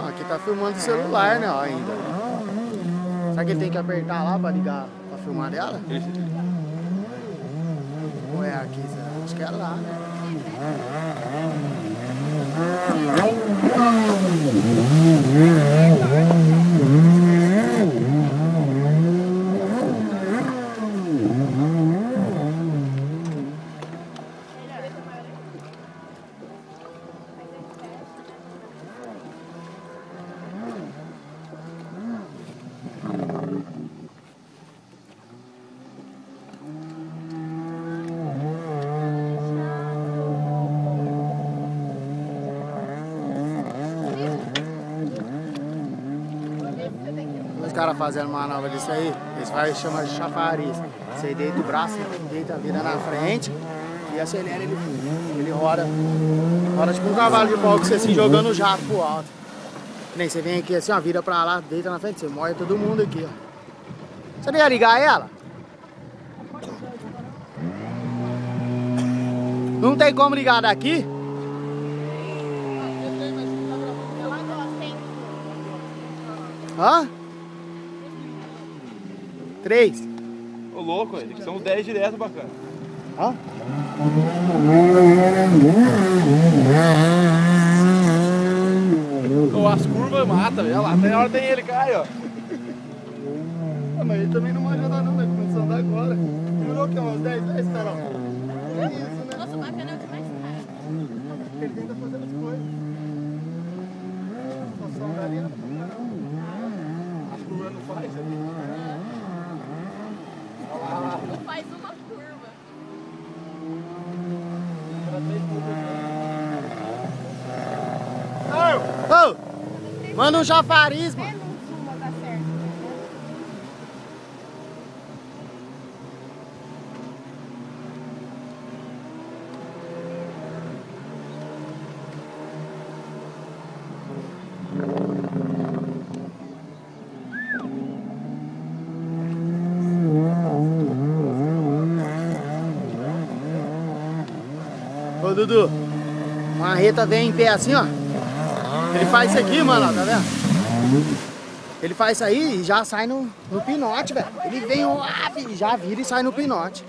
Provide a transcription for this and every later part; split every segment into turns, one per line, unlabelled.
Aqui tá filmando o celular, né, ó, ainda. Será que ele tem que apertar lá pra ligar, pra filmar dela? Ou é aqui, será? Acho que é lá, né? Os caras fazendo manobra disso aí, eles vai chamar de chafariz. Você deita o braço, deita a vida na frente e acelera ele roda. Roda tipo um cavalo de pau que você assim jogando o jato pro alto. Nem você vem aqui assim, ó, vira pra lá, deita na frente, você morre todo mundo aqui, ó. Você não ia ligar ela? Não tem como ligar daqui? Hã? 3.
Ô louco, tem que ser uns 10 direto bacana.
Hã?
Ô, as curvas matam, velho. Lá tem hora tem ele cai, ó.
Ah, mas ele também não manja nada não, vai começar a andar agora. Demorou que é umas 10, Carol? É isso, né?
Nossa, o bacana é o que mais cai.
Ele tenta fazer as coisas. Nossa, andaria.
As curvas não faz ali.
Não faz uma curva.
Ô! Manda um chafariz, mano.
Uma dá certo.
Ô, Dudu, uma reta vem em pé assim, ó. Ele faz isso aqui, mano, ó, tá vendo? Ele faz isso aí e já sai no pinote, velho. Ele vem, ó, já vira e sai no pinote.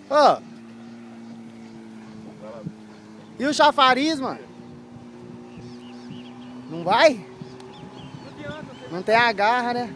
Ô. E o chafariz, mano? Não vai? Não tem a garra, né?